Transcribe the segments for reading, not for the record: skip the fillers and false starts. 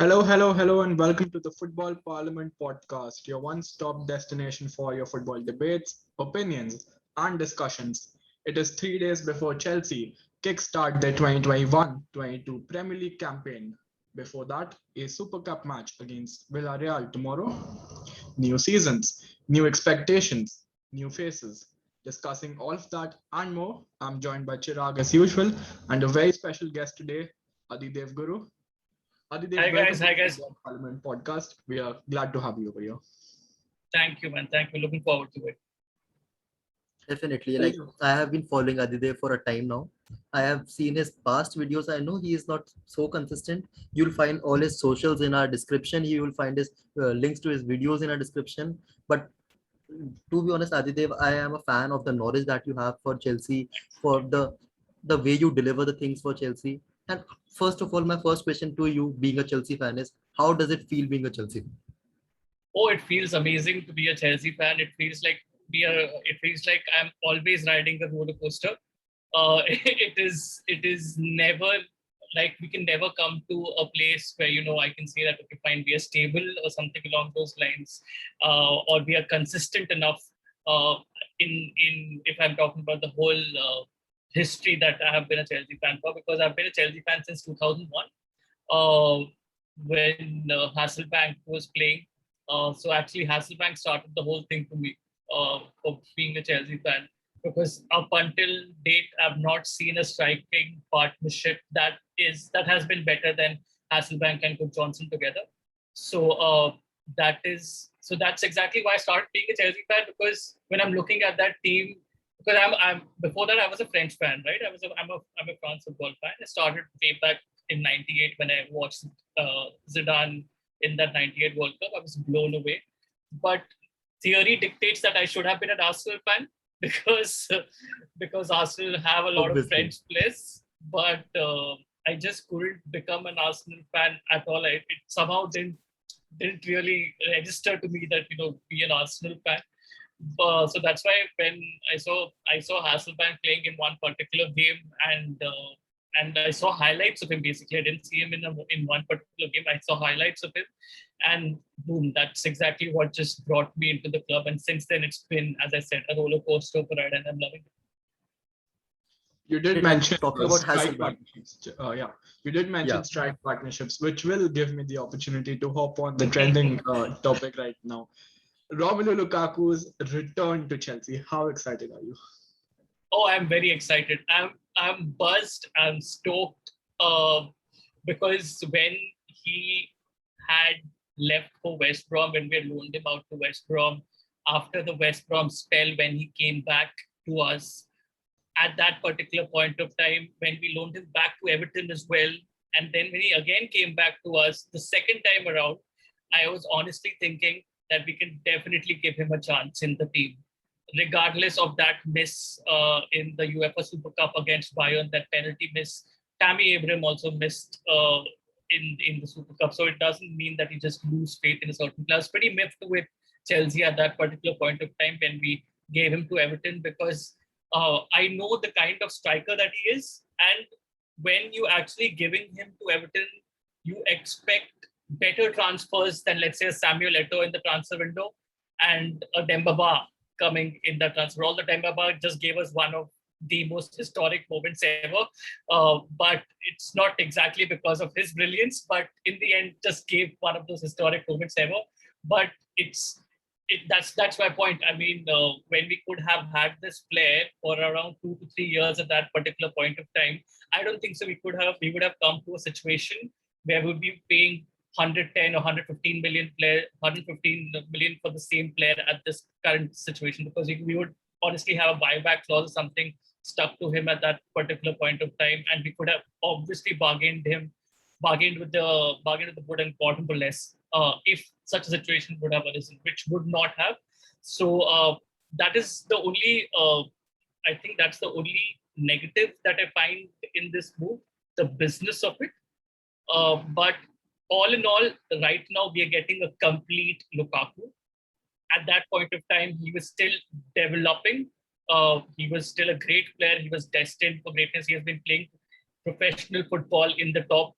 Hello, and welcome to the Football Parliament podcast, your one stop destination for your football debates, opinions, and discussions. It is 3 days before Chelsea kickstart their 2021-22 Premier League campaign. Before that, a Super Cup match against Villarreal tomorrow. New seasons, new expectations, new faces. Discussing all of that and more, I'm joined by Chirag as usual, and a very special guest today, Adidev Guru. Adidev, Hi guys, welcome to hi the guys. Football Parliament podcast. We are glad to have you over here. Thank you, man. Thank you. Looking forward to it. Definitely. Tell Like you. I have been following Adidev for a time now. I have seen his past videos. I know he is not so consistent. You'll find all his socials in our description. You will find his links to his videos in our description. But to be honest, Adidev, I am a fan of the knowledge that you have for Chelsea, for the way you deliver the things for Chelsea. And first of all, my first question to you, being a Chelsea fan, is how does it feel being a Chelsea fan? Oh, it feels amazing to be a Chelsea fan. It feels like I'm always riding the roller coaster. It is never like we can never come to a place where I can say that okay, fine, we are stable or something along those lines, or we are consistent enough. Uh, in if I'm talking about the whole history that I have been a Chelsea fan for, because I've been a Chelsea fan since 2001, uh, when Hasselbank was playing. So actually, Hasselbank started the whole thing for me, for being a Chelsea fan, because up until date, I've not seen a striking partnership that has been better than Hasselbank and Cook Johnson together. So that's exactly why I started being a Chelsea fan, because when I'm looking at that team, because I'm before that I was a French fan, right? I'm a France football fan. I started way back in '98 when I watched Zidane in that '98 World Cup. I was blown away. But theory dictates that I should have been an Arsenal fan because because Arsenal have a lot of Obviously. French players, but I just couldn't become an Arsenal fan at all. It somehow didn't really register to me that be an Arsenal fan. So that's why when I saw Hasselbank playing in one particular game, and I saw highlights of him. Basically, I didn't see him in one particular game. I saw highlights of him, and boom, that's exactly what just brought me into the club. And since then, it's been, as I said, a roller coaster ride, and I'm loving it. You did Did like mention talking about strike Hasselbank. partnerships. Yeah, you did mention Yeah. strike partnerships, which will give me the opportunity to hop on the trending topic right now. Romelu Lukaku's return to Chelsea. How excited are you? Oh, I'm very excited. I'm buzzed. I'm stoked. Because when he had left for West Brom, when we had loaned him out to West Brom, after the West Brom spell, when he came back to us, at that particular point of time, when we loaned him back to Everton as well, and then when he again came back to us the second time around, I was honestly thinking that we can definitely give him a chance in the team, regardless of that miss in the UEFA Super Cup against Bayern, that penalty miss. Tammy Abraham also missed in the Super Cup, so it doesn't mean that he just lose faith in a certain player. I was pretty miffed with Chelsea at that particular point of time when we gave him to Everton, because I know the kind of striker that he is, and when you actually giving him to Everton, you expect better transfers than, let's say, a Samuel Eto'o in the transfer window and a Dembaba coming in that transfer. All the Dembaba just gave us one of the most historic moments ever, but it's not exactly because of his brilliance, but in the end, just gave one of those historic moments ever. But that's my point. I mean, when we could have had this player for around 2 to 3 years at that particular point of time, I don't think so. We would have come to a situation where we'd be paying 110 or 115 million player, 115 million for the same player at this current situation, because we would honestly have a buyback clause or something stuck to him at that particular point of time, and we could have obviously bargained with the wood and bottom for less, if such a situation would have arisen, which would not have. So that is the only, I think that's the only negative that I find in this move, the business of it. But all in all, right now we are getting a complete Lukaku. At that point of time, he was still developing. He was still a great player. He was destined for greatness. He has been playing professional football in the top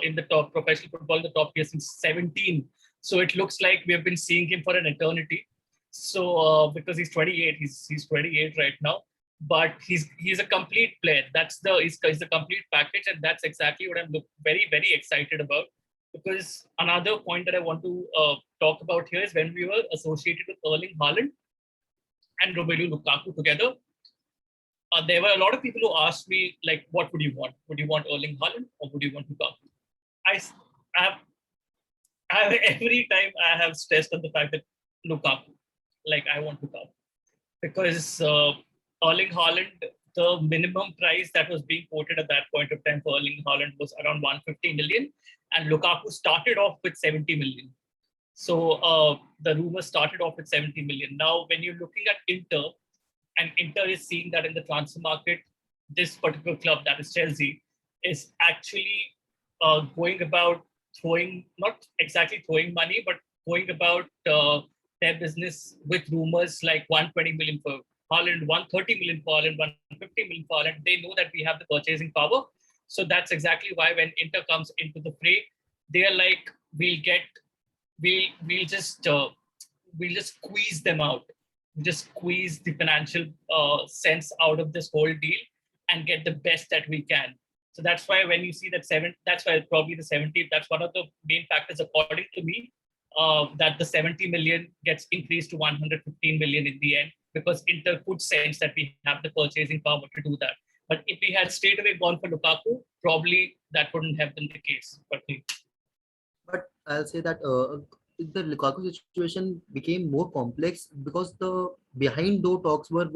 in the top professional football in the top tier since 17. So it looks like we have been seeing him for an eternity. So because he's 28, he's 28 right now, but he's a complete player. He's a complete package, and that's exactly what I'm very very excited about. Because another point that I want to talk about here is when we were associated with Erling Haaland and Romelu Lukaku together. There were a lot of people who asked me, like, what would you want? Would you want Erling Haaland or would you want Lukaku? I have every time I have stressed on the fact that Lukaku, like I want Lukaku, because Erling Haaland, the minimum price that was being quoted at that point of time for Erling Haaland was around 150 million, and Lukaku started off with 70 million. So the rumor started off with 70 million. Now, when you're looking at Inter, and Inter is seeing that in the transfer market, this particular club, that is Chelsea, is actually going about not exactly throwing money, but going about their business with rumors like 120 million for Haaland, 130 million for Haaland, 150 million for Haaland. They know that we have the purchasing power. So that's exactly why when Inter comes into the fray, they are like, we'll just squeeze them out. Just squeeze the financial sense out of this whole deal and get the best that we can. So that's why when you see that that's why probably the 70, that's one of the main factors, according to me, that the 70 million gets increased to 115 million in the end, because Inter could sense that we have the purchasing power to do that. But if we had straight away gone for Lukaku, probably that wouldn't have been the case. But I'll say that the Lukaku situation became more complex because the behind door talks were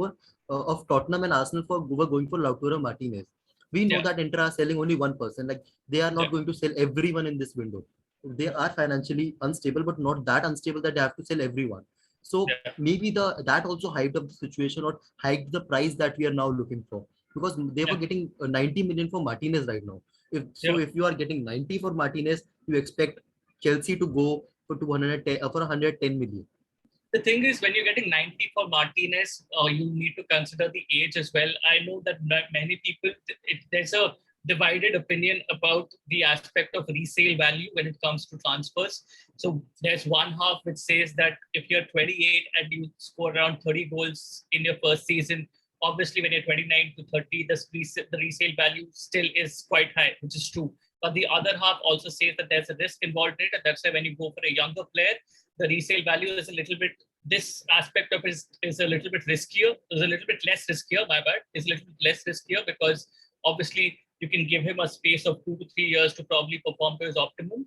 of Tottenham and Arsenal were going for Lautaro Martinez. We know that Inter are selling only one person. Like they are not going to sell everyone in this window. They are financially unstable, but not that unstable that they have to sell everyone. So maybe that also hyped up the situation or hiked the price that we are now looking for, because they were getting 90 million for Martinez right now. If you are getting 90 for Martinez, you expect Chelsea to go for 210 for 110 million. The thing is, when you're getting 90 for Martinez, you need to consider the age as well. I know that many people, there's a divided opinion about the aspect of resale value when it comes to transfers. So there's one half which says that if you're 28 and you score around 30 goals in your first season, obviously when you're 29 to 30, the resale value still is quite high, which is true. But the other half also says that there's a risk involved in it. And that's why when you go for a younger player, the resale value is a little bit, this aspect of it is a little bit riskier. It's a little bit less riskier, my bad. It's a little bit less riskier because obviously you can give him a space of 2 to 3 years to probably perform to his optimum.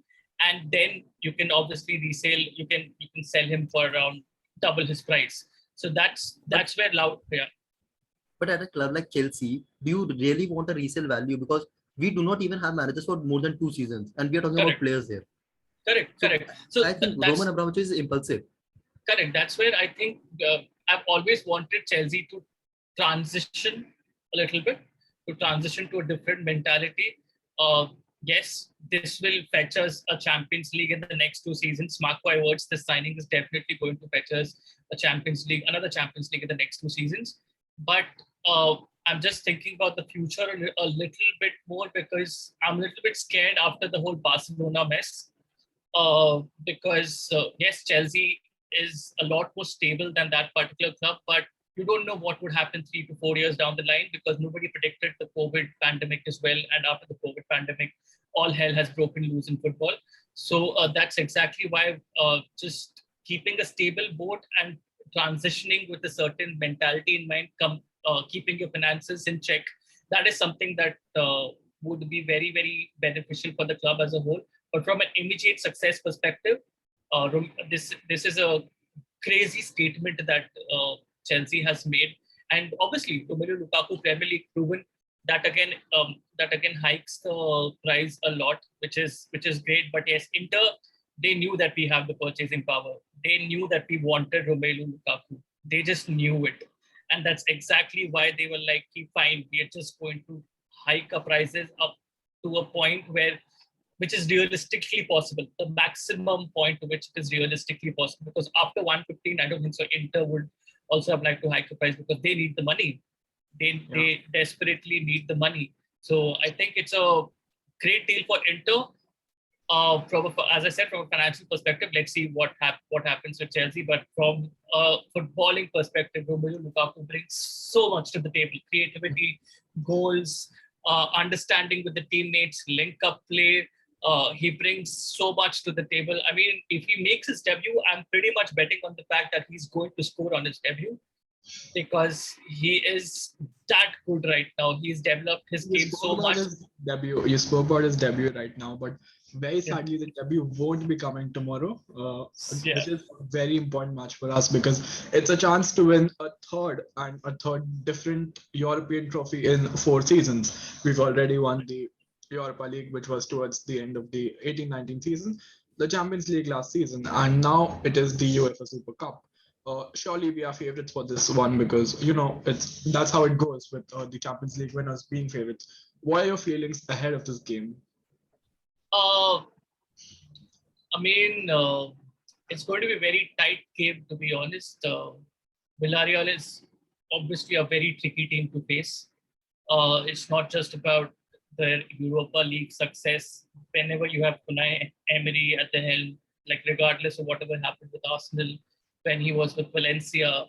And then you can obviously resale, you can sell him for around double his price. So that's where But at a club like Chelsea, do you really want a resale value? Because we do not even have managers for more than 2 seasons, and we are talking about players here. Correct. So I think Roman Abramovich is impulsive. Correct. That's where I think I've always wanted Chelsea to transition a little bit, to transition to a different mentality. Yes, this will fetch us a Champions League in the next 2 seasons. Mark my words, this signing is definitely going to fetch us another Champions League in the next 2 seasons. But I'm just thinking about the future a little bit more, because I'm a little bit scared after the whole Barcelona mess. Because yes, Chelsea is a lot more stable than that particular club, but you don't know what would happen 3 to 4 years down the line, because nobody predicted the COVID pandemic as well. And after the COVID pandemic, all hell has broken loose in football. So that's exactly why just keeping a stable boat and transitioning with a certain mentality in mind, keeping your finances in check, that is something that would be very, very beneficial for the club as a whole. But from an immediate success perspective, this is a crazy statement that Chelsea has made. And obviously, Romelu Lukaku Premier League proven that again hikes the price a lot, which is great. But yes, Inter, they knew that we have the purchasing power. They knew that we wanted Romelu Lukaku. They just knew it. And that's exactly why they were like, fine, we are just going to hike our prices up to a point which is realistically possible, the maximum point to which it is realistically possible. Because after 115, I don't think so Inter would also have liked to hike the price, because they need the money. They desperately need the money. So I think it's a great deal for Inter. As I said, from a financial perspective, let's see what happens with Chelsea. But from a footballing perspective, Romelu Lukaku brings so much to the table: creativity, goals, understanding with the teammates, link-up play. He brings so much to the table. I mean, if he makes his debut, I'm pretty much betting on the fact that he's going to score on his debut because he is that good right now. He's developed his game so much. You spoke about his debut right now, but very Yeah. sadly, the debut won't be coming tomorrow, Yeah. which is a very important match for us because it's a chance to win a third different European trophy in 4 seasons. We've already won the Europa League, which was towards the end of the 18-19 season, the Champions League last season, and now it is the UEFA Super Cup. Surely we are favorites for this one because that's how it goes with the Champions League winners being favorites. What are your feelings ahead of this game? Uh, I mean, it's going to be a very tight game, to be honest. Villarreal is obviously a very tricky team to face. It's not just about their Europa League success. Whenever you have Unai Emery at the helm, like regardless of whatever happened with Arsenal, when he was with Valencia,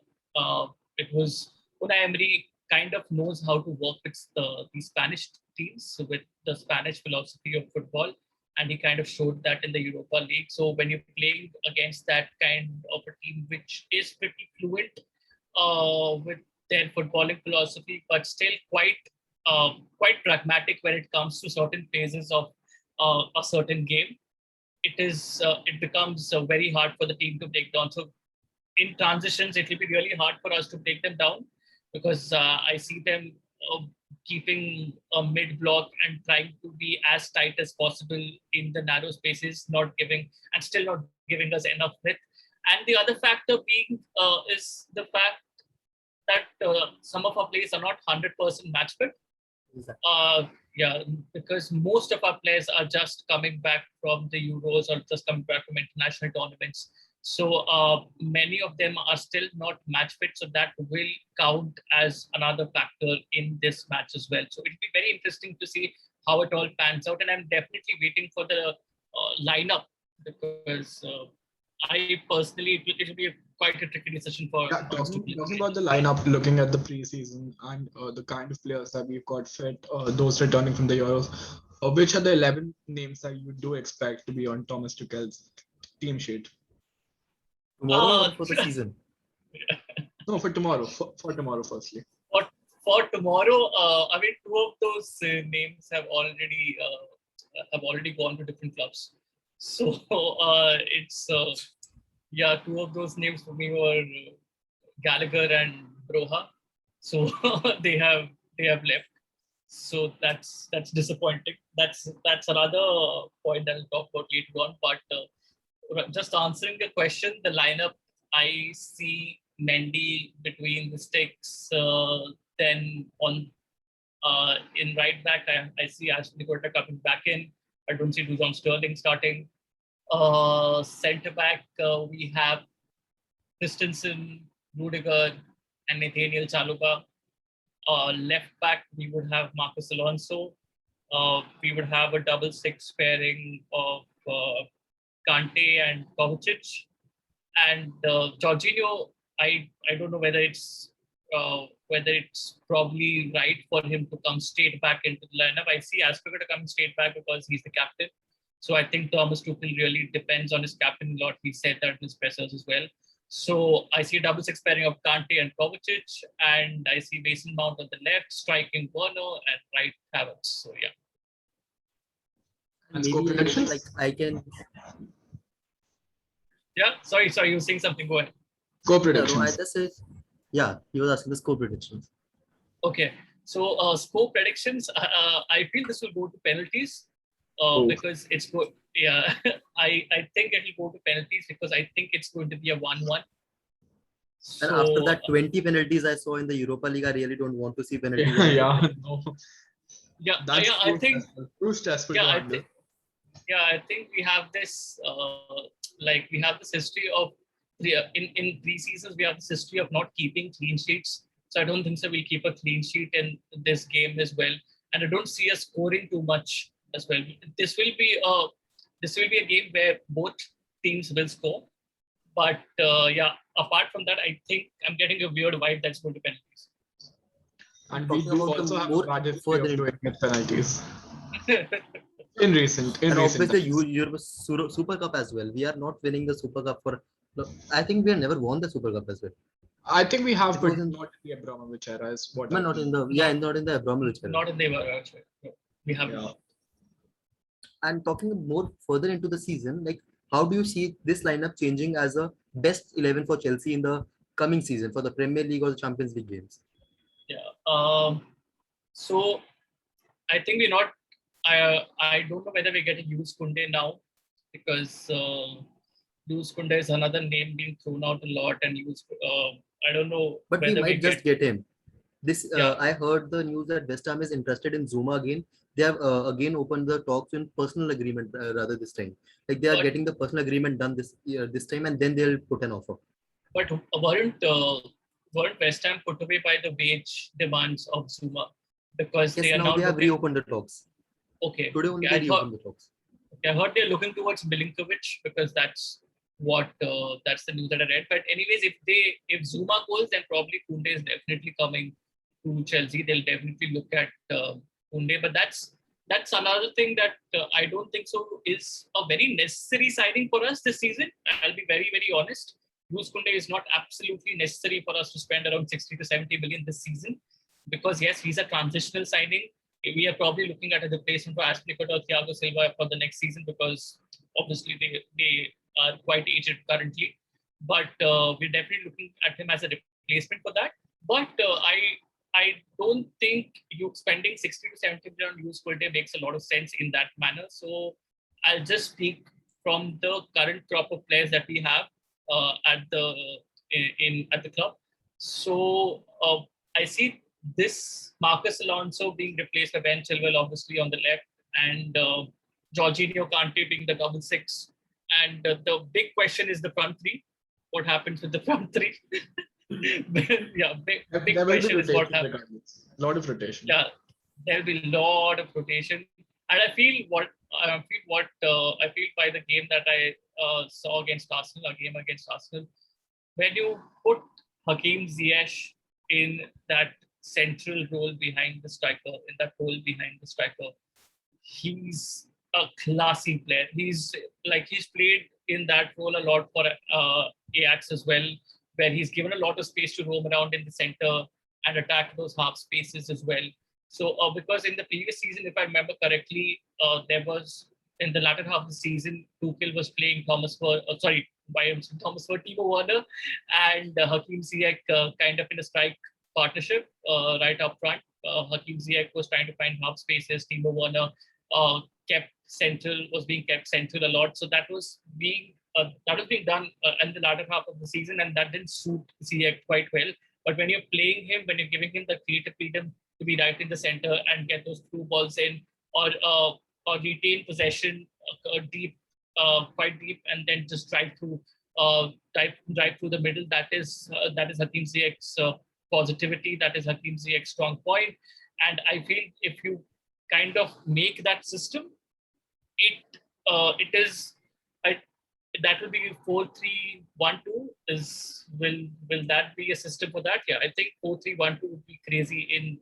it was Unai Emery kind of knows how to work with the Spanish teams, with the Spanish philosophy of football, and he kind of showed that in the Europa League. So when you're playing against that kind of a team, which is pretty fluent with their footballing philosophy, but still quite pragmatic when it comes to certain phases of a certain game, it becomes very hard for the team to break down. So in transitions, it will be really hard for us to break them down because I see them keeping a mid block and trying to be as tight as possible in the narrow spaces, not giving us enough width. And the other factor being is the fact that some of our players are not 100% match fit. Yeah, because most of our players are just coming back from the Euros or just coming back from international tournaments. So many of them are still not match fit. So that will count as another factor in this match as well. So it'll be very interesting to see how it all pans out. And I'm definitely waiting for the lineup because I personally, it'll be quite a tricky decision for us to play. Talking about the lineup, looking at the preseason and the kind of players that we've got fit, those returning from the Euros, which are the 11 names that you do expect to be on Thomas Tuchel's team sheet? Tomorrow or for the season? No, for tomorrow. For tomorrow, firstly. For tomorrow, I mean, two of those names have already gone to different clubs. So it's two of those names for me were Gallagher and Broha. So they have left. So that's disappointing. That's another point that I'll talk about later on. But just answering the question, the lineup, I see Mendy between the sticks. Then on in right back, I see Ashley Kota coming back in. I don't see Dujon Sterling starting. Centre back, we have Christensen, Rudiger, and Nathaniel Chaluba. Left back, we would have Marcus Alonso. We would have a double six pairing of Kante and Kovacic. And Jorginho, I don't know whether it's probably right for him to come straight back into the lineup. I see Aspilicueta coming straight back because he's the captain. So I think Thomas Tuchel really depends on his captain a lot. He said that in his pressers as well. So I see a double six pairing of Kante and Kovacic, and I see Mason Mount on the left, striking Bono, and right Havertz. So yeah. And score predictions? Like I can. Yeah, sorry, you were saying something. Go ahead. Score No, predictions. I just said, yeah, he was asking the score predictions. Okay, so score predictions. I feel this will go to penalties because it's good. Yeah, I think it will go to penalties because I think it's going to be a 1-1. And after that 20 penalties I saw in the Europa League, I really don't want to see penalties. I think too stressful. I think we have this history of in 3 seasons we have this history of not keeping clean sheets. So I don't think so we'll keep a clean sheet in this game as well. And I don't see us scoring too much as well. This will be a game where both teams will score. But apart from that, I think I'm getting a weird vibe that's going to penalties. And we Talking do about the also have a more bad history further of into, doing it penalties in recent and obviously times. Europe Super Cup as well. We are not winning the Super Cup for. No, I think we have never won the Super Cup as well. I think we have, It but was in, not in the Abramovich era is what no, I not think. in the Not not in the Abramovich era. not in the actually. No, we haven't. Yeah. And talking more further into the season, like how do you see this lineup changing as a best 11 for Chelsea in the coming season for the Premier League or the Champions League games? Yeah. So I think we're not. I don't know whether we're getting use Kunde now because use Kunde is another name being thrown out a lot and use. I don't know But we whether we might just get him. This Yeah. I heard the news that West Ham is interested in Zuma again. They have again opened the talks in personal agreement rather this time. Like they are But getting the personal agreement done this year this time, and then they'll put an offer. but weren't West Ham put away by the wage demands of Zuma because Yes, they are now now they have looking. reopened the talks. Okay. Today only Okay, they reopened the talks. I heard they're looking towards Milinkovic because that's that's the news that I read. But anyways, if Zuma goes, then probably Kunde is definitely coming to Chelsea. They'll definitely look at Kunde. But that's another thing that I don't think so is a very necessary signing for us this season. I'll be very very honest. Yus Kunde is not absolutely necessary for us to spend around 60 to 70 million this season because yes, he's a transitional signing. We are probably looking at a replacement for Aspilicueta or Thiago Silva for the next season because obviously they are quite aged currently. But we're definitely looking at him as a replacement for that. But I don't think you spending 60 to 70 million on Yus Kunde makes a lot of sense in that manner. So I'll just speak from the current crop of players that we have at the club. So I see this Marcus Alonso being replaced by Ben Chilwell, obviously on the left, and Jorginho Kante being the double six. And the big question is the front three. What happens with the front three? Yeah, big There will be question is what rotation happens. regardless. A lot of rotation. Yeah, there'll be a lot of rotation, and I feel by the game that I saw against Arsenal, a game against Arsenal, when you put Hakeem Ziyech in that central role behind the striker, he's a classy player. He's played in that role a lot for Ajax as well, where he's given a lot of space to roam around in the center and attack those half spaces as well. So because in the previous season, if I remember correctly, there was in the latter half of the season, Tuchel was playing Timo Werner and Hakeem Ziyech kind of in a strike partnership right up front. Hakeem Ziyech was trying to find half spaces. Timo Werner was being kept central a lot. So that was being done in the latter half of the season, and that didn't suit Ziyech quite well. But when you're playing him, when you're giving him the creative freedom to be right in the center and get those through balls in, or retain possession quite deep, and then just drive through the middle. That is Hakeem Ziyech's positivity. That is Hakeem Ziyech's strong point. And I feel if you kind of make that system, it is that will be 4-3-1-2. Will that be a system for that? Yeah, I think 4-3-1-2 would be crazy in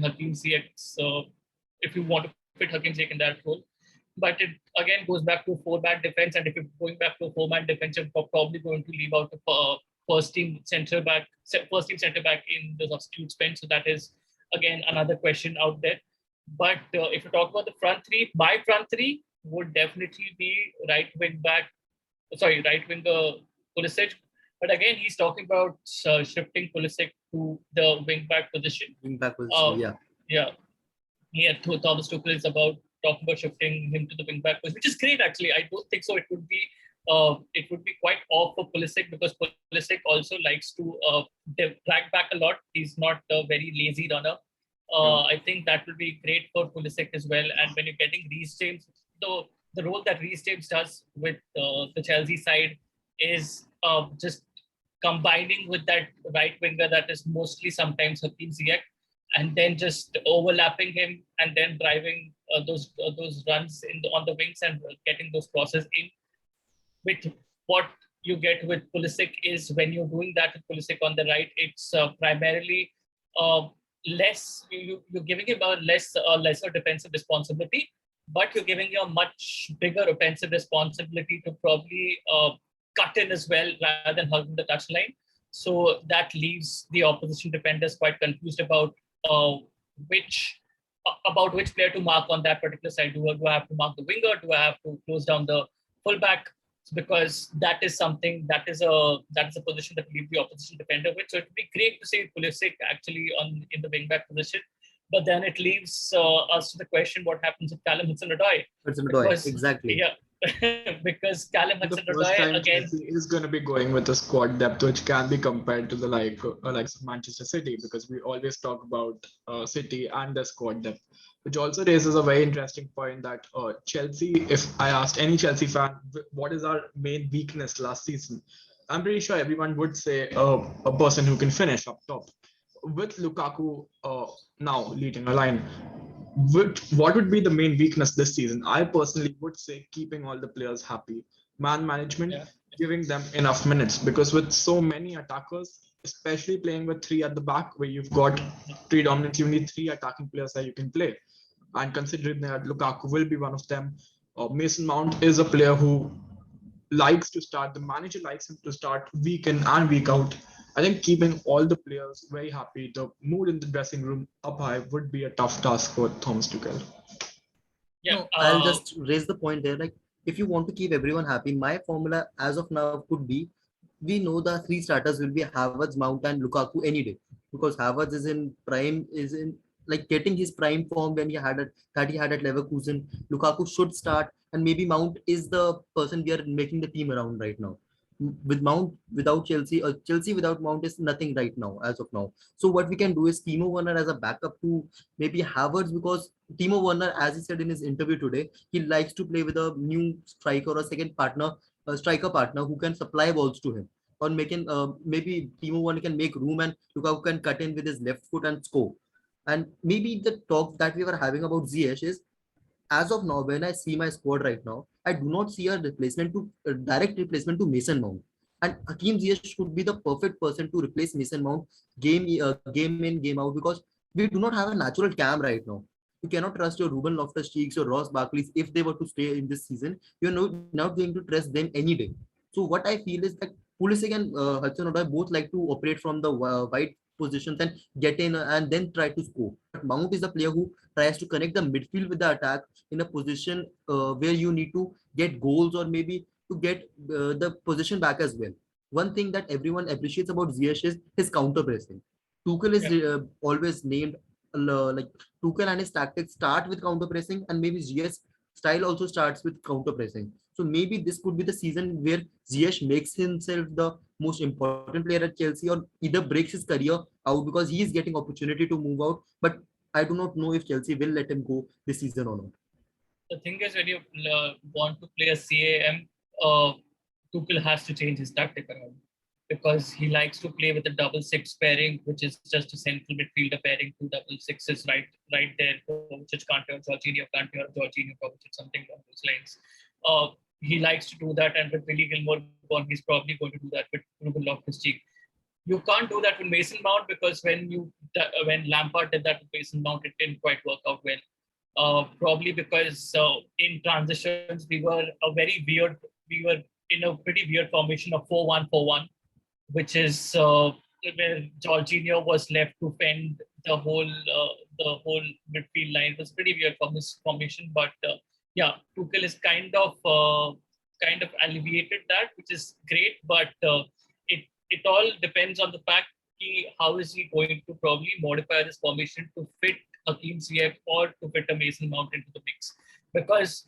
Hakeem Ziyech's if you want to fit Hakeem Ziyech in that role. But it again goes back to a 4-man defense, and if you're going back to a 4-man defense, you're probably going to leave out the first team center back in the substitute bench. So that is again another question out there. But if you talk about the front three, my front three would definitely be right winger Pulisic. But again, he's talking about shifting Pulisic to the wing back position. Wing back position, yeah. Thomas Tuchel is talking about shifting him to the wing back position, which is great actually. I don't think so. It would be quite off for Pulisic because Pulisic also likes to drag back a lot. He's not a very lazy runner. I think that will be great for Pulisic as well. And when you're getting Reece James, the role that Reece James does with the Chelsea side is just combining with that right winger that is mostly sometimes Hakeem Ziyech, and then just overlapping him and then driving those runs on the wings and getting those crosses in. With what you get with Pulisic is when you're doing that with Pulisic on the right, it's primarily uh, less. You're giving him a lesser defensive responsibility, but you're giving him a much bigger offensive responsibility to probably cut in as well rather than hugging the touchline. So that leaves the opposition defenders quite confused uh, which which player to mark on that particular side. Do I have to mark the winger? Do I have to close down the fullback? Because that is something that is a position that leaves the opposition defender with. So it would be great to see Pulisic actually in the wing back position, but then it leaves us to the question: what happens if Callum Hudson-Odoi? Because Exactly. yeah, because Callum For the first Hudson-Odoi time, again. Chelsea is going to be going with a squad depth which can be compared to the likes of Manchester City, because we always talk about City and the squad depth, which also raises a very interesting point that Chelsea. If I asked any Chelsea fan, what is our main weakness last season, I'm pretty sure everyone would say a person who can finish up top. With Lukaku now leading a line, what would be the main weakness this season? I personally would say keeping all the players happy, man management, Yeah. giving them enough minutes. Because with so many attackers, especially playing with three at the back, where you've got predominantly only three attacking players that you can play, and considering that Lukaku will be one of them, Mason Mount is a player who likes to start. The manager likes him to start week in and week out. I think keeping all the players very happy, the mood in the dressing room up high, would be a tough task for Thomas Tuchel. Yeah. No, I'll just raise the point there. Like, if you want to keep everyone happy, my formula as of now could be: we know the three starters will be Havertz, Mount, and Lukaku any day, because Havertz is in prime, is in like getting his prime form when he had at Leverkusen. Lukaku should start, and maybe Mount is the person we are making the team around right now. With Mount without Chelsea, or Chelsea without Mount is nothing right now as of now. So what we can do is Timo Werner as a backup to maybe Havertz, because Timo Werner, as he said in his interview today, he likes to play with a new striker or a second partner, a striker partner who can supply balls to him. Or making maybe Timo Werner can make room and Lukaku can cut in with his left foot and score. And maybe the talk that we were having about Ziyech is, as of now, when I see my squad right now, I do not see a direct replacement to Mason Mount. And Hakim Ziyech should be the perfect person to replace Mason Mount game in, game out, because we do not have a natural cam right now. You cannot trust your Ruben Loftus-Cheeks or Ross Barkley if they were to stay in this season. You're not going to trust them any day. So what I feel is that Pulisic and Hudson-Odoi both like to operate from the wide positions and get in and then try to score. But Mount is a player who tries to connect the midfield with the attack in a position where you need to get goals, or maybe to get the position back as well. One thing that everyone appreciates about Ziyech is his counter pressing. Tuchel is Yeah. always named like Tuchel and his tactics start with counter pressing, and maybe Ziyech style also starts with counter pressing. So maybe this could be the season where Ziyech makes himself the most important player at Chelsea, or either breaks his career out because he is getting opportunity to move out. But I do not know if Chelsea will let him go this season or not. The thing is, when you want to play a CAM, uh, Tuchel has to change his tactic around, because he likes to play with a double six pairing, which is just a central midfielder pairing, two double sixes right there, which Kante or Jorginho, Kovacic, something along those lines. He likes to do that, and with Billy Gilmore gone, he's probably going to do that with Ruben Loftus-Cheek. You can't do that with Mason Mount, because when Lampard did that with Mason Mount, it didn't quite work out well. Probably because in transitions we were in a pretty weird formation of 4-1-4-1, which is where Jorginho was left to fend the whole midfield line. It was pretty weird from this formation, but yeah, Tuchel is kind of alleviated that, which is great. But it all depends on the fact how is he going to probably modify this formation to fit Hakim Ziyech or to fit a Mason Mount into the mix. Because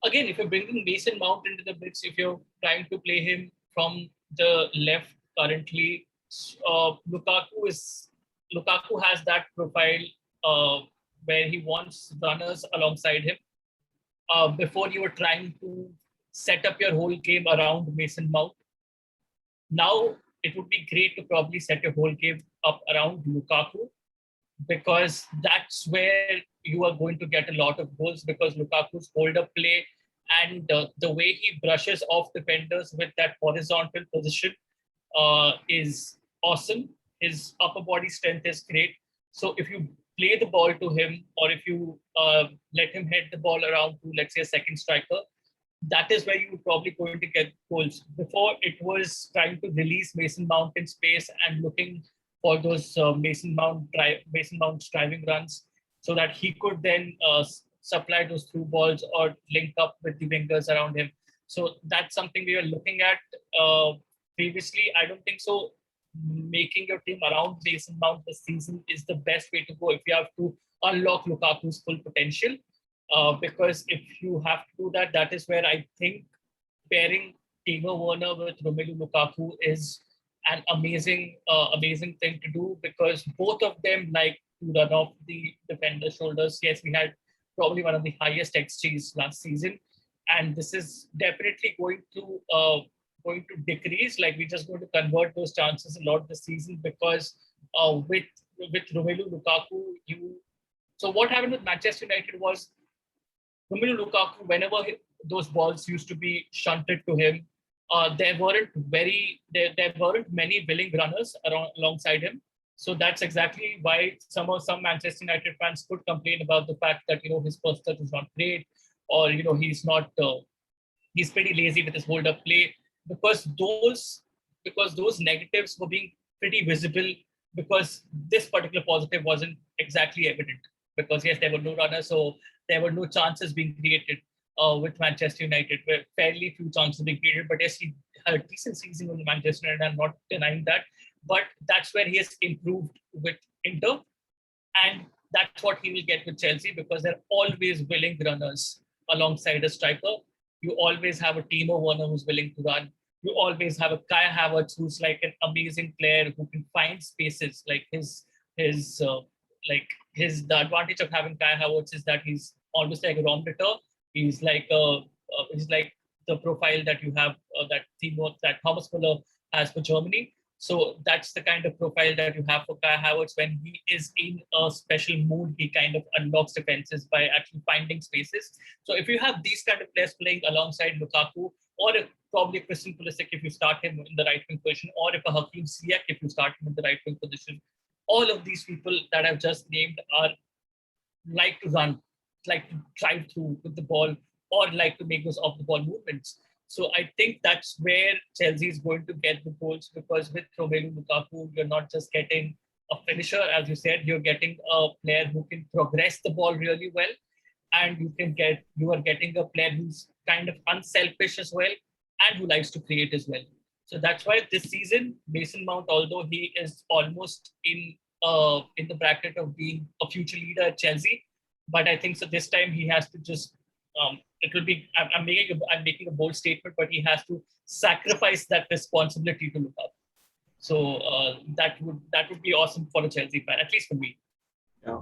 again, if you're bringing Mason Mount into the mix, if you're trying to play him from the left currently, Lukaku has that profile where he wants runners alongside him. Before you were trying to set up your whole game around Mason Mount. Now it would be great to probably set your whole game up around Lukaku, because that's where you are going to get a lot of goals, because Lukaku's hold-up play and the way he brushes off defenders with that horizontal position is awesome. His upper body strength is great. So if you play the ball to him, or if you let him head the ball around to, let's say, a second striker, that is where you were probably going to get goals. Before, it was trying to release Mason Mount in space and looking for those Mason Mount driving runs, so that he could then supply those through balls or link up with the wingers around him. So that's something we are looking at. Previously, I don't think so. Making your team around Mason Mount this season is the best way to go if you have to unlock Lukaku's full potential. Because if you have to do that, that is where I think pairing Timo Werner with Romelu Lukaku is an amazing thing to do, because both of them like to run off the defender's shoulders. Yes, we had probably one of the highest XGs last season, and this is definitely going to decrease. Like, we're just going to convert those chances a lot this season, because with Romelu Lukaku, so what happened with Manchester United was Romelu Lukaku, whenever those balls used to be shunted to him, there weren't many willing runners alongside him. So that's exactly why some Manchester United fans could complain about the fact that his first touch is not great, or he's not he's pretty lazy with his hold up play, because those negatives were being pretty visible, because this particular positive wasn't exactly evident, because yes, there were no runners, so there were no chances being created with Manchester United. Where fairly few chances being created, but yes, he had a decent season with Manchester United. I'm not denying that, but that's where he has improved with Inter, and that's what he will get with Chelsea, because they're always willing runners alongside a striker. You always have a Timo Werner who's willing to run. You always have a Kai Havertz who's like an amazing player who can find spaces. Like the advantage of having Kai Havertz is that he's almost like a Ron Ritter. He's like the profile that you have that Thomas Muller has for Germany. So that's the kind of profile that you have for Kai Havertz. When he is in a special mood, he kind of unlocks defenses by actually finding spaces. So if you have these kind of players playing alongside Lukaku, or probably Christian Pulisic if you start him in the right wing position, or if a Hakim Ziyech if you start him in the right wing position, all of these people that I've just named are like to run, like to drive through with the ball, or like to make those off the ball movements. So I think that's where Chelsea is going to get the goals, because with Romelu Lukaku, you're not just getting a finisher, as you said, you're getting a player who can progress the ball really well, and you are getting a player who's kind of unselfish as well, and who likes to create as well. So that's why this season, Mason Mount, although he is almost in the bracket of being a future leader at Chelsea, but I think so this time he has to just it will be I'm making a bold statement, but he has to sacrifice that responsibility to look up. So that would be awesome for a Chelsea fan, at least for me. Yeah.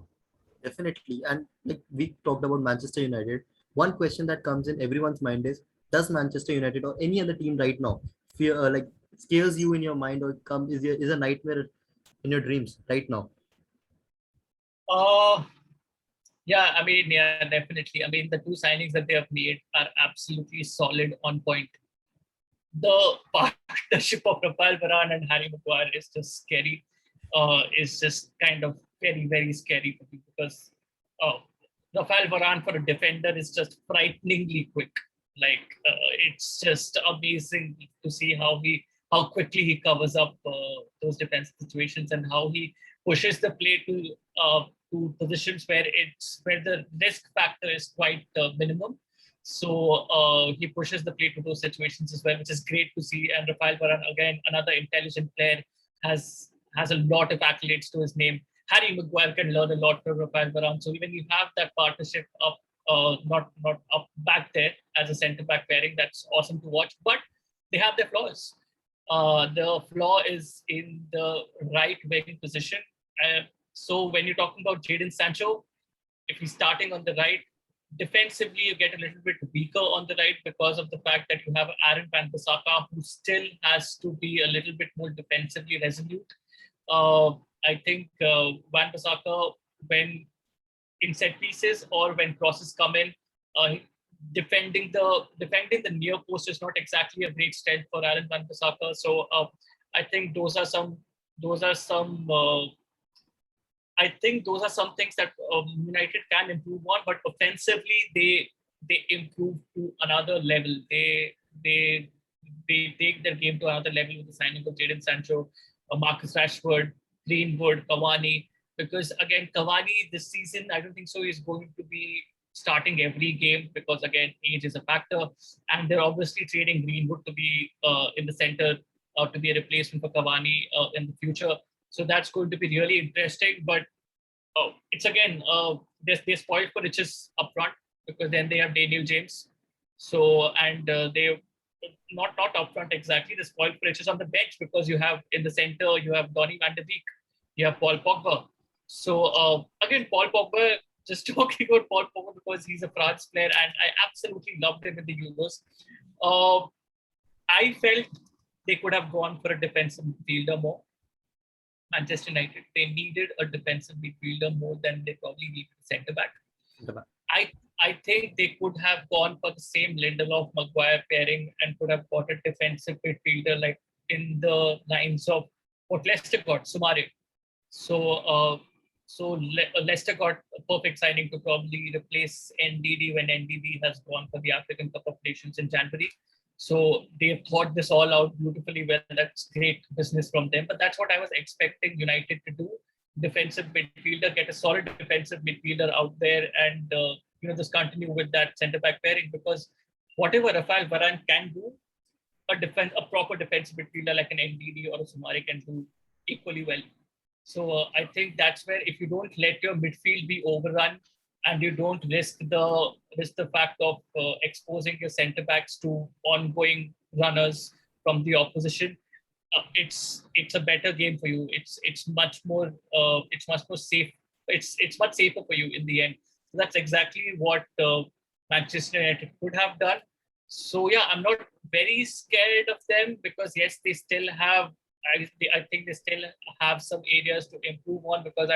Definitely. And like we talked about Manchester United, one question that comes in everyone's mind is, does Manchester United or any other team right now fear like scares you in your mind, or is a nightmare in your dreams right now? Yeah, I mean, yeah, definitely. I mean, the two signings that they have made are absolutely solid, on point. The partnership of Rafael Varane and Harry Maguire is just scary. Is just kind of very, very scary for me, because Rafael Varane for a defender is just frighteningly quick. Like it's just amazing to see how quickly he covers up those defensive situations, and how he pushes the play to positions where the risk factor is quite minimum. So he pushes the play to those situations as well, which is great to see. And Rafael Varane, again, another intelligent player, has a lot of accolades to his name. Harry Maguire can learn a lot from Rafael Varane. So when you have that partnership up, not up back there as a centre back pairing, that's awesome to watch. But they have their flaws. The flaw is in the right wing position. So when you're talking about Jadon Sancho, if he's starting on the right, defensively you get a little bit weaker on the right, because of the fact that you have Aaron Wan-Bissaka, who still has to be a little bit more defensively resolute. I think Wan-Bissaka, when in set pieces or when crosses come in, uh, defending the near post is not exactly a great strength for Aaron Wan-Bissaka. So I think those are some I think those are some things that United can improve on, but offensively they improve to another level. They they take their game to another level with the signing of Jadon Sancho, Marcus Rashford, Greenwood, Cavani. Because again, Cavani this season, I don't think so. He's going to be starting every game because again, age is a factor, and they're obviously trading Greenwood to be in the center to be a replacement for Cavani in the future. So that's going to be really interesting. But it's again, they're spoiled for riches up front because then they have Daniel James. So, and they not up front exactly, they're spoiled for riches on the bench because you have in the center, you have Donny van de Beek, you have Paul Pogba. So, again, Paul Pogba, just talking about Paul Pogba because he's a France player and I absolutely loved him in the Euros. Uh, I felt they could have gone for a defensive midfielder more. Manchester United, they needed a defensive midfielder more than they probably needed a centre back. I I think they could have gone for the same Lindelof Maguire pairing and could have got a defensive midfielder like in the lines of what Leicester got, Sumare. So Leicester got a perfect signing to probably replace NDD when NDD has gone for the African Cup of Nations in January. So they've thought this all out beautifully well. That's great business from them. But that's what I was expecting United to do. Defensive midfielder, get a solid defensive midfielder out there and just continue with that centre back pairing because whatever Rafael Varane can do, a proper defensive midfielder like an NDD or a Sumari can do equally well. So I think that's where if you don't let your midfield be overrun and you don't risk the fact of exposing your centre backs to ongoing runners from the opposition, it's a better game for you. It's much more safe. It's much safer for you in the end. So that's exactly what Manchester United could have done. So yeah, I'm not very scared of them because yes, they still have. I think they still have some areas to improve on because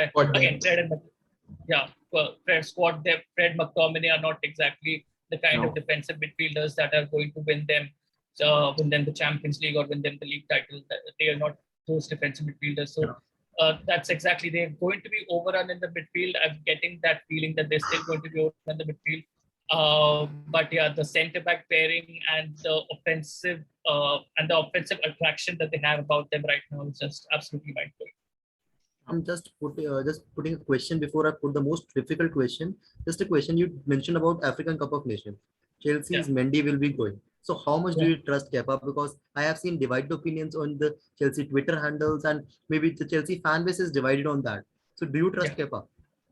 Fred squad depth, Fred McTominay are not exactly the kind of defensive midfielders that are going to win them the Champions League or win them the league title. They are not those defensive midfielders. So that's exactly, they're going to be overrun in the midfield. I'm getting that feeling that they're still going to be overrun in the midfield. But yeah, the centre back pairing and the offensive attraction that they have about them right now is just absolutely mind blowing. I'm just putting a question before I put the most difficult question. Just a question you mentioned about African Cup of Nations. Chelsea's Mendy will be going. So how much do you trust Kepa? Because I have seen divided opinions on the Chelsea Twitter handles and maybe the Chelsea fan base is divided on that. So do you trust Kepa?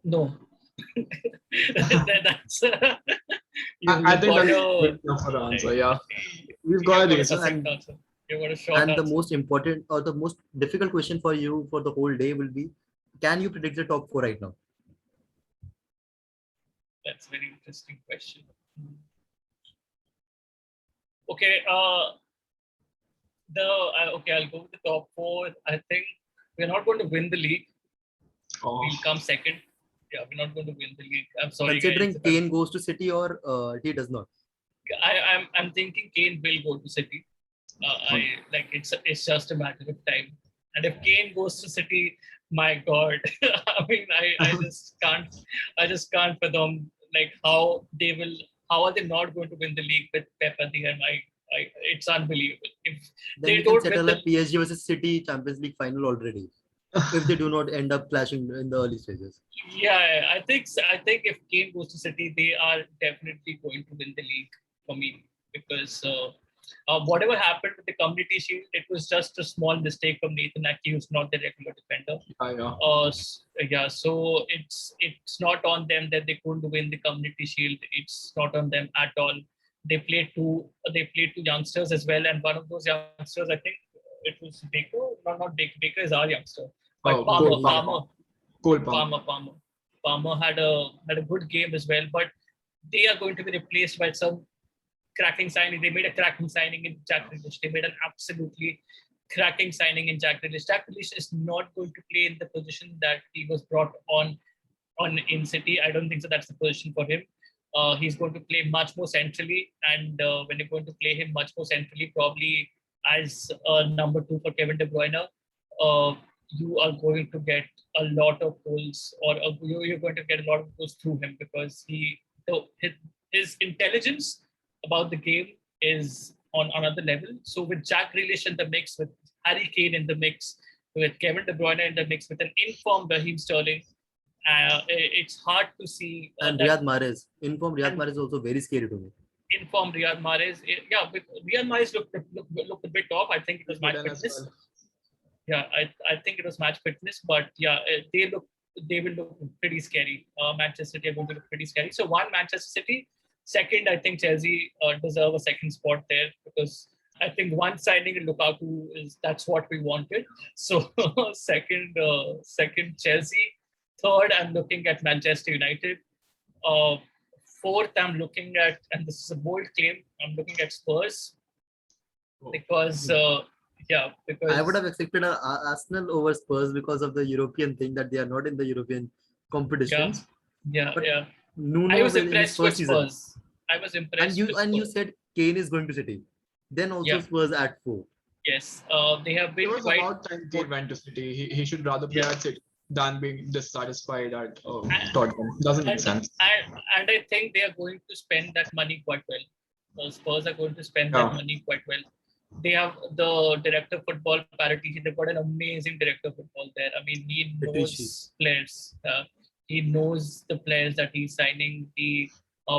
No. That's I think that's good enough for the answer. Yeah, we've got it. And the most important or the most difficult question for you for the whole day will be: can you predict the top 4 right now? That's a very interesting question. Okay, I'll go with the top 4. I think we're not going to win the league. We'll come second. Yeah, we're not going to win the league. I'm sorry. Considering Kane goes to City or he does not. I'm thinking Kane will go to City. It's just a matter of time. And if Kane goes to City, my God, I mean, I just can't fathom like how are they not going to win the league with Pep at the end? It's unbelievable. If then they don't settle a PSG versus City Champions League final already. If they do not end up clashing in the early stages. Yeah, I think if Kane goes to City, they are definitely going to win the league for me because whatever happened with the Community Shield, it was just a small mistake from Nathan Ake, who's not the regular defender. So it's not on them that they couldn't win the Community Shield. It's not on them at all. They played two youngsters as well, and one of those youngsters, I think it was Baker. No, not Baker. Baker is our youngster. But Palmer had a good game as well, but they are going to be replaced by some cracking signing. They made a cracking signing in Jack Grealish. They made an absolutely cracking signing in Jack Grealish. Jack Grealish is not going to play in the position that he was brought on in City. I don't think so. That's the position for him. He's going to play much more centrally, and when you're going to play him much more centrally, probably as number 2 for Kevin De Bruyne, you are going to get a lot of goals, or you're going to get a lot of goals through him, because his intelligence about the game is on another level. So with Jack Grealish in the mix, with Harry Kane in the mix, with Kevin De Bruyne in the mix, with an informed Raheem Sterling, it's hard to see. And Riyad Mahrez. Informed Riyad Mahrez is also very scary to me. Informed Riyad Mahrez. Riyad Mahrez looked a bit off. I think it was match fitness. Yeah, I think it was match fitness, but yeah, they will look pretty scary. Manchester City are going to look pretty scary. So one, Manchester City. Second, I think Chelsea deserve a second spot there, because I think one signing in Lukaku that's what we wanted. So second Chelsea. Third, I'm looking at Manchester United. Fourth, I'm looking at, and this is a bold claim, I'm looking at Spurs, because because I would have expected Arsenal over Spurs because of the European thing, that they are not in the European competitions. But Nuno I was in his impressed first with season. Spurs. I was impressed. And you said Kane is going to City. Then also Spurs at 4. Yes, they have been. It was about time Kane went to City. He should rather play at City than being dissatisfied at Tottenham. Doesn't make sense. And I think they are going to spend that money quite well. Spurs are going to spend that money quite well. They have the director of football, Paratici. They've got an amazing director of football there. I mean, he knows players. He knows the players that he's signing.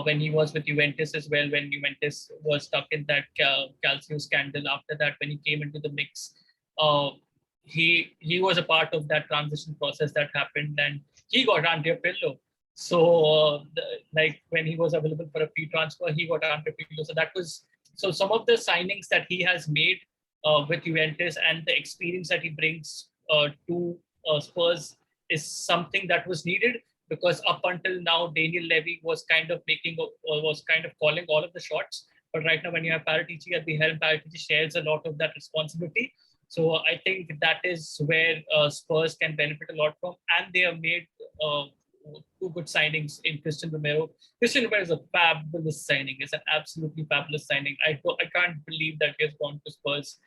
When he was with Juventus as well, when Juventus was stuck in that Calcio scandal. After that, when he came into the mix, he was a part of that transition process that happened, and he got Andrea Pirlo. So, like when he was available for a free transfer, he got Andrea Pirlo. So some of the signings that he has made with Juventus and the experience that he brings to Spurs is something that was needed, because up until now, Daniel Levy was kind of calling all of the shots. But right now, when you have Paratici at the helm, Paratici shares a lot of that responsibility. So I think that is where Spurs can benefit a lot from. And they have made 2 good signings in Christian Romero. Christian Romero is a fabulous signing. It's an absolutely fabulous signing. I can't believe that he has gone to Spurs.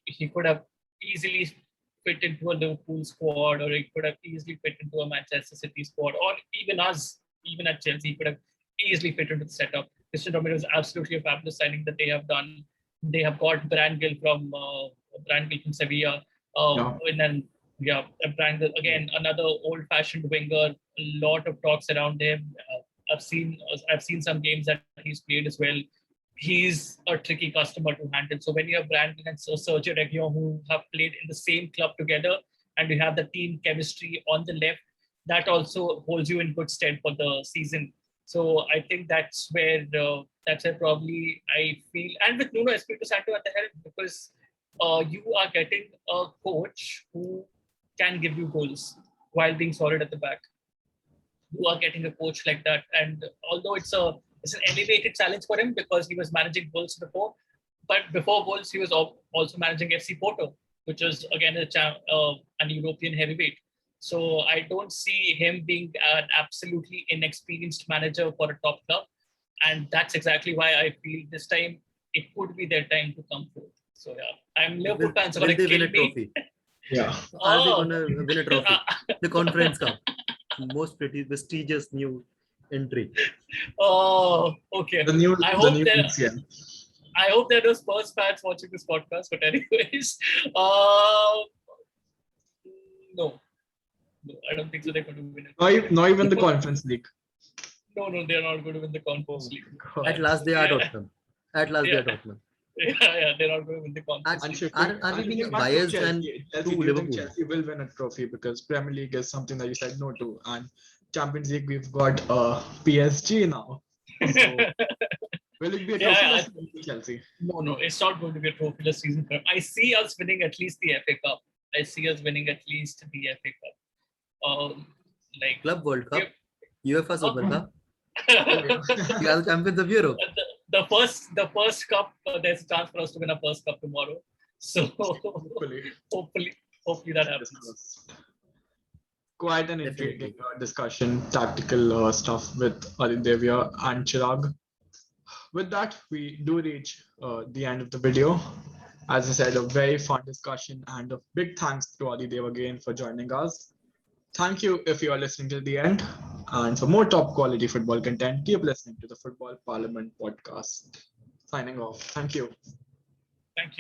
He could have easily fit into a Liverpool squad, or he could have easily fit into a Manchester City squad, or even at Chelsea, he could have easily fit into the setup. Christian Romero is absolutely a fabulous signing that they have done. They have got Brand Gill from Sevilla. Brand Gill, again, another old-fashioned winger. A lot of talks around him. I've seen some games that he's played as well. He's a tricky customer to handle. So when you have Brand Gill and Sergio Reguilon, who have played in the same club together, and you have the team chemistry on the left, that also holds you in good stead for the season. So I think that's where probably I feel, and with Nuno Espirito Santo at the helm, because you are getting a coach who can give you goals while being solid at the back. You are getting a coach like that, and although it's an elevated challenge for him, because he was managing Wolves before, but before Wolves he was also managing FC Porto, which was again an European heavyweight. So I don't see him being an absolutely inexperienced manager for a top club. And that's exactly why I feel this time it could be their time to come forth. So yeah, I'm Liverpool fans are going to kill me. Yeah. Are they going to win a trophy? The Conference Cup. Most prestigious new entry. Oh, okay. I hope there are no Spurs fans watching this podcast. But anyways, no, I don't think so. They're going to win it. Not even the Conference League. No, they're not going to win the Conference League. At last, they are Tottenham. They are Tottenham. Yeah, they're not going to win the Conference League. Are we being biased and to Liverpool? Chelsea will win a trophy, because Premier League is something that you said no to, and Champions League we've got PSG now. So will it be a trophy for Chelsea? No, it's not going to be a trophy-less season for them. I see us winning at least the FA Cup. Like Club World Cup, UEFA Super Cup. You are champions of Europe. The first cup, there's a chance for us to win a first cup tomorrow. So Hopefully, hopefully that this happens. was quite an intriguing Definitely. discussion, tactical stuff with Adidev and Chirag. With that, we do reach the end of the video. As I said, a very fun discussion, and a big thanks to Adidev again for joining us. Thank you if you are listening till the end. And for more top quality football content, keep listening to the Football Parliament podcast. Signing off. Thank you. Thank you.